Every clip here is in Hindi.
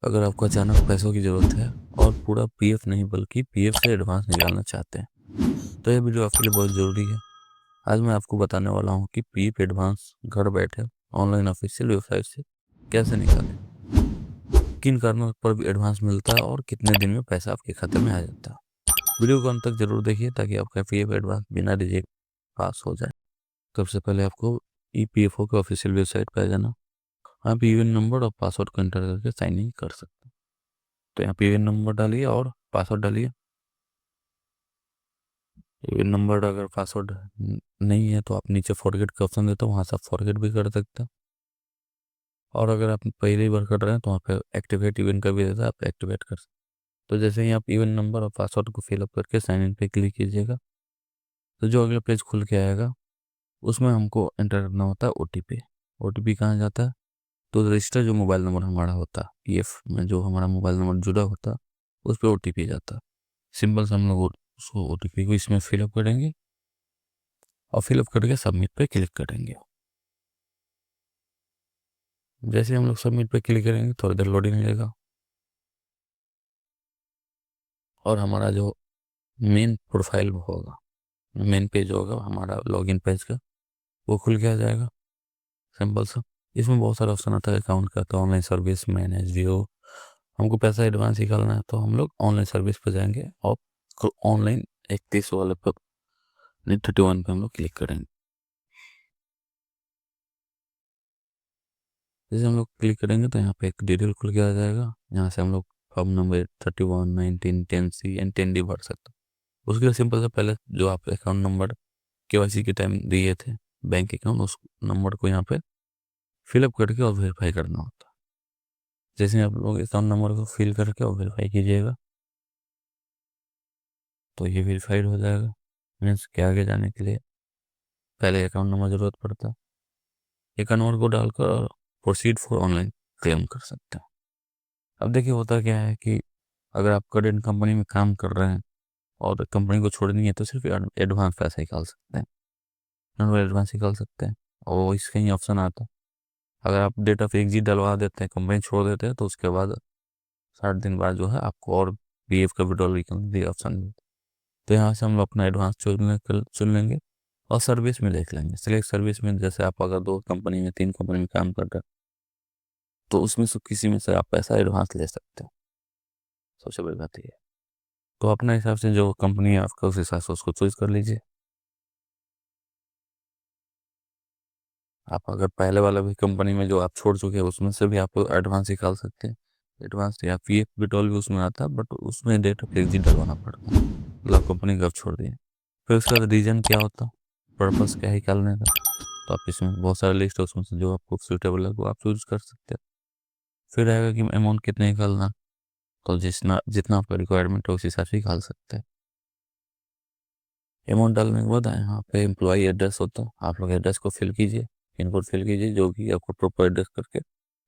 अगर आपको अचानक पैसों की ज़रूरत है और पूरा पीएफ नहीं बल्कि पीएफ से एडवांस निकालना चाहते हैं तो यह वीडियो आपके लिए बहुत ज़रूरी है। आज मैं आपको बताने वाला हूँ कि पीएफ एडवांस घर बैठे ऑनलाइन ऑफिशियल वेबसाइट से कैसे निकालें, किन कारणों पर भी एडवांस मिलता है और कितने दिन में पैसा आपके खाते में आ जाता है। वीडियो को अंत तक जरूर देखिए ताकि आपका पीएफ एडवांस बिना रिजेक्ट पास हो जाए। सबसे पहले आपको ईपीएफओ के ऑफिशियल वेबसाइट पर आ जाना। आप यूएन नंबर और पासवर्ड को एंटर करके साइन इन कर सकते हैं। तो यहाँ पे यूएन नंबर डालिए और पासवर्ड डालिए। यूएन नंबर अगर पासवर्ड नहीं है तो आप नीचे फॉरगेट का ऑप्शन देते हो, वहाँ से आप फॉरगेट भी कर सकते हैं। और अगर आप पहले ही बार कर रहे हैं तो वहाँ पे एक्टिवेट यूएन का भी देता है, आप एक्टिवेट कर सकते हैं। तो जैसे ही आप यूएन नंबर और पासवर्ड को फिलअप करके साइन इन पे क्लिक कीजिएगा तो जो अगला पेज खुल के आएगा उसमें हमको एंटर करना होता है ओटीपी। ओटीपी कहाँ जाता है? तो रजिस्टर जो मोबाइल नंबर हमारा होता है पीएफ में, जो हमारा मोबाइल नंबर जुड़ा होता है उस पर ओटीपी जाता है। सिंपल से हम लोग उसको ओटीपी को इसमें फिलअप करेंगे और फिलअप करके सबमिट पे क्लिक करेंगे। जैसे हम लोग सबमिट पे क्लिक करेंगे थोड़ी देर लोडिंग लगेगा और हमारा जो मेन प्रोफाइल होगा, मेन पेज होगा हमारा लॉगिन पेज का, वो खुल के आ जाएगा। सिंपल सा इसमें बहुत सारा ऑप्शन आता है अकाउंट का, तो ऑनलाइन सर्विस, मैनेज व्यू। हमको पैसा एडवांस निकालना है तो हम लोग ऑनलाइन सर्विस पर जाएंगे और ऑनलाइन 31 वाले पर नहीं 31 पे हम लोग क्लिक करेंगे। जैसे हम लोग क्लिक करेंगे तो यहाँ पे एक डिटेल खुल के आ जाएगा। यहाँ से हम लोग form number 31, 19, 10C and 10D भर सकते हैं। उसके लिए सिंपल से पहले जो आप अकाउंट नंबर केवाईसी के टाइम दिए थे बैंक अकाउंट, उस नंबर को यहाँ पे फिलअप करके और वेरीफाई करना होता है। जैसे आप लोग अकाउंट नंबर को फिल करके और वेरीफाई कीजिएगा तो ये वेरीफाइड हो जाएगा। मीन्स के आगे जाने के लिए पहले अकाउंट नंबर ज़रूरत पड़ता है। अकाउंट नंबर को डालकर प्रोसीड फॉर ऑनलाइन क्लेम कर सकते हैं। अब देखिए होता क्या है कि अगर आप करेंट कंपनी में काम कर रहे हैं और कंपनी को छोड़नी है तो सिर्फ एडवांस पैसा निकाल सकते हैं, एडवांस निकाल सकते हैं। और इसका ही ऑप्शन आता है, अगर आप डेट ऑफ एग्जिट डलवा देते हैं, कंपनी छोड़ देते हैं, तो उसके बाद 60 दिन बाद जो है आपको और पीएफ का विड्रॉल निकालने का ऑप्शन मिलता है। तो यहाँ से हम लोग अपना एडवांस चुन लेंगे और सर्विस में देख लेंगे। सिलेक्ट सर्विस में जैसे आप अगर 2 कंपनी में 3 कंपनी में काम कर रहे हैं तो उसमें से किसी में से आप पैसा एडवांस ले सकते हैं। सबसे बड़ी बात ये है। तो अपने हिसाब से जो कंपनी है आपका उस हिसाब से उसको चूज कर लीजिए। आप अगर पहले वाला भी कंपनी में जो आप छोड़ चुके हैं उसमें से भी आप एडवांस निकाल सकते हैं। एडवांस या पीएफ विड्रॉल भी उसमें आता है, बट उसमें डेट ऑफ एग्जिट डलवाना पड़ता है, मतलब कंपनी कब छोड़ दिए। फिर उसका रीजन क्या होता है, पर्पस क्या है निकालने का, तो आप इसमें बहुत सारे लिस्ट है, उसमें से जो आपको सूटेबल है वो आप चूज कर सकते हैं। फिर आएगा कि अमाउंट कितने निकालना, तो जितना जितना आपका रिक्वायरमेंट है उस हिसाब से निकाल सकते हैं। अमाउंट डालने के बाद यहाँ पे एम्प्लॉई एड्रेस होता है, आप लोग एड्रेस को फिल कीजिए, इनपुट फिल कीजिए जो भी आपको प्रॉपर एड्रेस करके,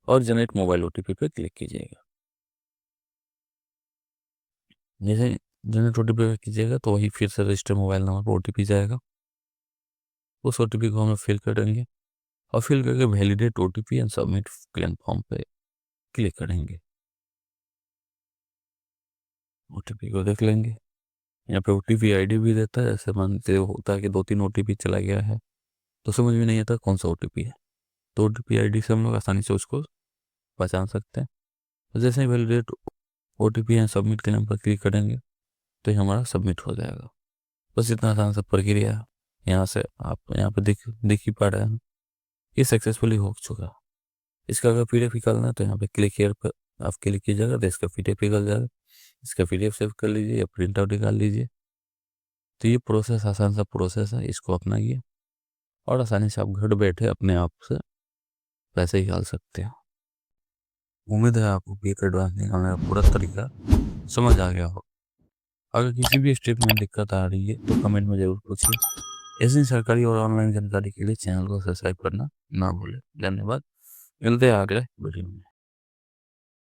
और जनरेट मोबाइल ओटीपी पे क्लिक कीजिएगा। जैसे जनरेट ओटीपी पे कीजिएगा तो वही फिर से रजिस्टर मोबाइल नंबर पर ओटीपी जाएगा। उस ओटीपी को हम फिल करेंगे और फिल करके validate OTP and submit claim form पे क्लिक करेंगे। ओटीपी को देख लेंगे, यहाँ पे ओटीपी आईडी भी देता है। ऐसे मानते होता है कि 2-3 ओटीपी चला गया है तो समझ में नहीं आता कौन सा ओटीपी है, तो ओटीपी आईडी से हम लोग आसानी से उसको पहचान सकते हैं। तो जैसे ही validate OTP and submit claim पर क्लिक करेंगे तो ये हमारा सबमिट हो जाएगा। बस इतना आसान सा प्रक्रिया है। यहाँ से आप यहाँ पे दिख ही पा रहे हैं ये सक्सेसफुली हो चुका। इसका अगर पीडीएफ निकालना है तो यहाँ पे क्लिक हियर पर आप क्लिक कीजिएगा तो इसका पीडीएफ निकल जाएगा। इसका पीडीएफ सेव कर लीजिए या प्रिंट आउट निकाल लीजिए। तो ये प्रोसेस आसान सा प्रोसेस है, इसको अपनाइए और आसानी से आप घर बैठे अपने आप से पैसे निकाल सकते हैं। उम्मीद है आपको पीएफ एडवांस निकालने का पूरा तरीका समझ आ गया हो। अगर किसी भी स्टेप में दिक्कत आ रही है तो कमेंट में जरूर पूछिए। ऐसी सरकारी और ऑनलाइन जानकारी के लिए चैनल को सब्सक्राइब करना ना भूलें। धन्यवाद। मिलते हैं अगले वीडियो में।